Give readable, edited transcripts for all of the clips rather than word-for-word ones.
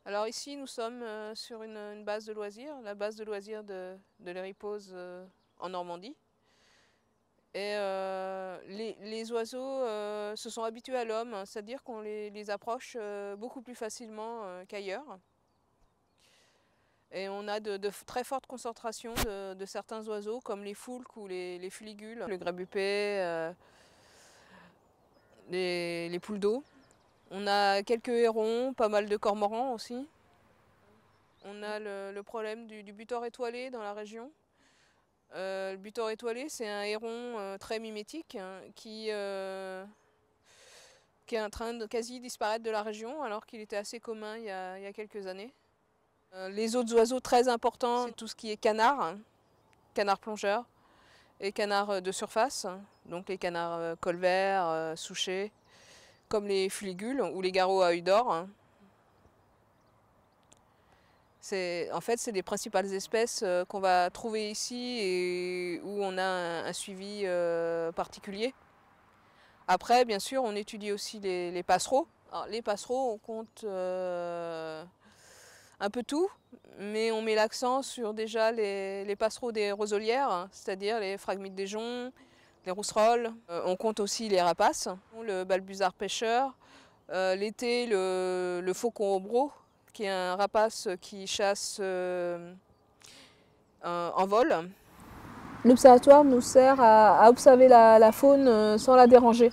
Alors ici, nous sommes sur une base de loisirs, la base de loisirs de l'Héripoz en Normandie. Et les oiseaux se sont habitués à l'homme, c'est-à-dire qu'on les approche beaucoup plus facilement qu'ailleurs. Et on a de très fortes concentrations de certains oiseaux, comme les foulques ou les fuligules, le grabupé, les poules d'eau. On a quelques hérons, pas mal de cormorans aussi. On a le problème du butor étoilé dans la région. Le butor étoilé, c'est un héron très mimétique hein, qui est en train de quasi disparaître de la région alors qu'il était assez commun il y a quelques années. Les autres oiseaux très importants, c'est tout ce qui est canard, hein, canard plongeur et canard de surface, donc les canards colverts, souchets, comme les fuligules ou les garrots à œil d'or. Hein. En fait, c'est les principales espèces qu'on va trouver ici et où on a un suivi particulier. Après, bien sûr, on étudie aussi les passereaux. Alors, les passereaux, on compte un peu tout, mais on met l'accent sur déjà les passereaux des roselières, hein, c'est-à-dire les phragmites des joncs, les rousserolles. On compte aussi les rapaces, le balbuzard pêcheur, l'été le faucon au brot, qui est un rapace qui chasse en vol. L'observatoire nous sert à observer la faune sans la déranger.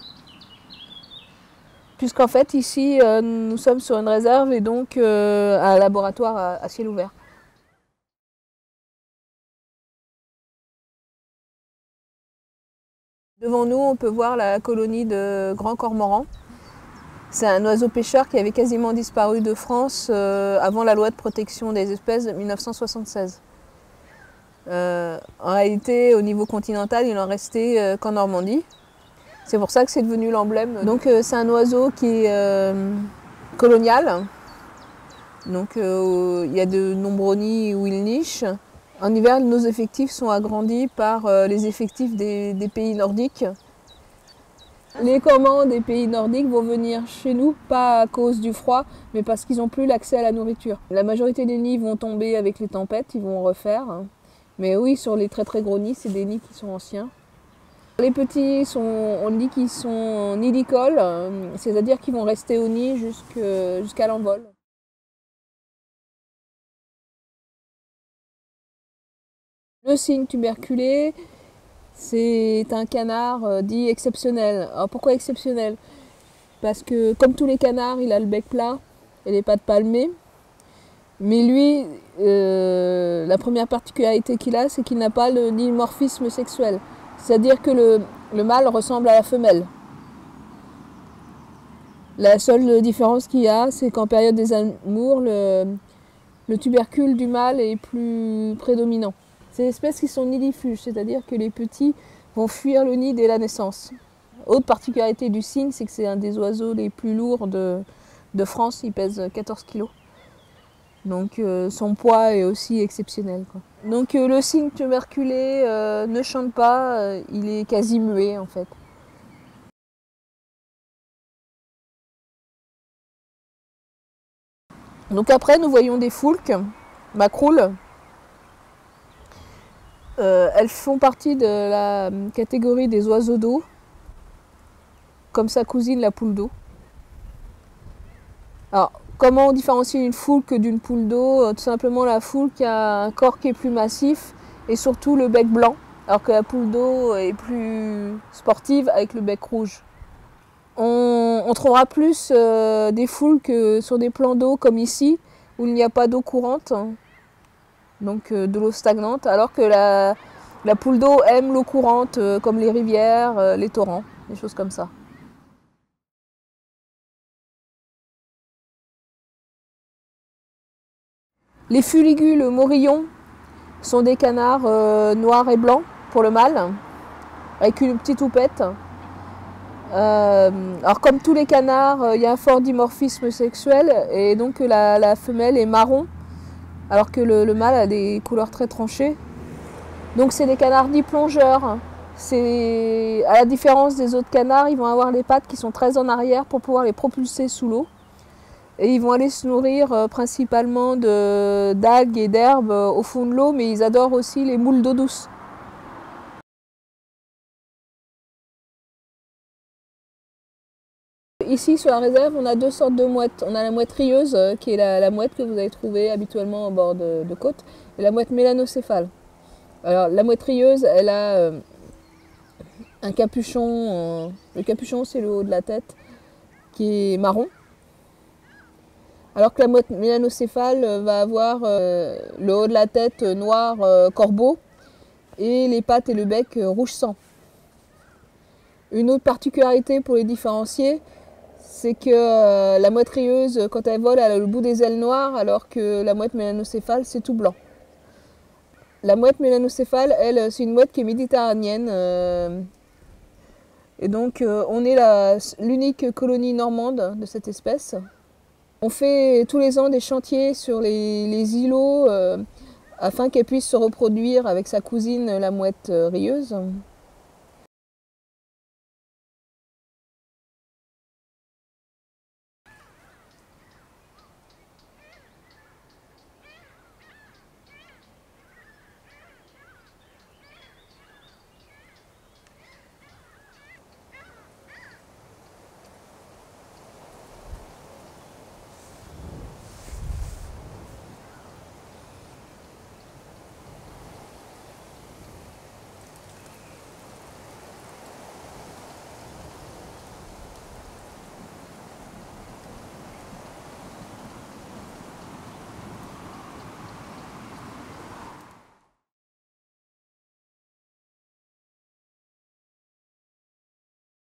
Puisqu'en fait ici nous sommes sur une réserve et donc un laboratoire à ciel ouvert. Devant nous on peut voir la colonie de grands cormorans. C'est un oiseau pêcheur qui avait quasiment disparu de France avant la loi de protection des espèces de 1976. En réalité, au niveau continental, il n'en restait qu'en Normandie. C'est pour ça que c'est devenu l'emblème. Donc c'est un oiseau qui est colonial. Donc il y a de nombreux nids où il niche. En hiver, nos effectifs sont agrandis par les effectifs des pays nordiques. Les cormorans des pays nordiques vont venir chez nous, pas à cause du froid, mais parce qu'ils n'ont plus l'accès à la nourriture. La majorité des nids vont tomber avec les tempêtes, ils vont refaire. Mais oui, sur les très très gros nids, c'est des nids qui sont anciens. Les petits, on dit qu'ils sont nidicoles, c'est-à-dire qu'ils vont rester au nid jusqu'à l'envol. Le cygne tuberculé, c'est un canard dit exceptionnel. Alors pourquoi exceptionnel? Parce que comme tous les canards, il a le bec plat et les pattes palmées. Mais lui, la première particularité qu'il a, c'est qu'il n'a pas le dimorphisme sexuel. C'est-à-dire que le mâle ressemble à la femelle. La seule différence qu'il y a, c'est qu'en période des amours, le tubercule du mâle est plus prédominant. C'est des espèces qui sont nidifuges, c'est-à-dire que les petits vont fuir le nid dès la naissance. Autre particularité du cygne, c'est que c'est un des oiseaux les plus lourds de France, il pèse 14 kg. Donc son poids est aussi exceptionnel. Quoi. Donc le cygne tuberculé ne chante pas, il est quasi muet en fait. Donc après nous voyons des foulques, macroules. Elles font partie de la catégorie des oiseaux d'eau, comme sa cousine la poule d'eau. Alors, comment on différencie une foulque d'une poule d'eau? Tout simplement, la foulque a un corps qui est plus massif et surtout le bec blanc, alors que la poule d'eau est plus sportive avec le bec rouge. On trouvera plus des foulques sur des plans d'eau comme ici, où il n'y a pas d'eau courante, donc de l'eau stagnante, alors que la poule d'eau aime l'eau courante, comme les rivières, les torrents, des choses comme ça. Les fuligules morillons sont des canards noirs et blancs pour le mâle, avec une petite houppette. Alors comme tous les canards, il y a un fort dimorphisme sexuel et donc la femelle est marron, alors que le mâle a des couleurs très tranchées. Donc c'est des canards dits plongeurs. À la différence des autres canards, ils vont avoir les pattes qui sont très en arrière pour pouvoir les propulser sous l'eau. Et ils vont aller se nourrir principalement d'algues et d'herbes au fond de l'eau, mais ils adorent aussi les moules d'eau douce. Ici sur la réserve, on a deux sortes de mouettes. On a la mouette rieuse, qui est la mouette que vous allez trouver habituellement au bord de côte, et la mouette mélanocéphale. Alors la mouette rieuse, elle a un capuchon, le capuchon c'est le haut de la tête, qui est marron. Alors que la mouette mélanocéphale va avoir le haut de la tête noir corbeau et les pattes et le bec rouge sang. Une autre particularité pour les différencier, c'est que la mouette rieuse, quand elle vole, elle a le bout des ailes noires, alors que la mouette mélanocéphale, c'est tout blanc. La mouette mélanocéphale, elle, c'est une mouette qui est méditerranéenne. Et donc, on est l'unique colonie normande de cette espèce. On fait tous les ans des chantiers sur les îlots afin qu'elle puisse se reproduire avec sa cousine, la mouette rieuse.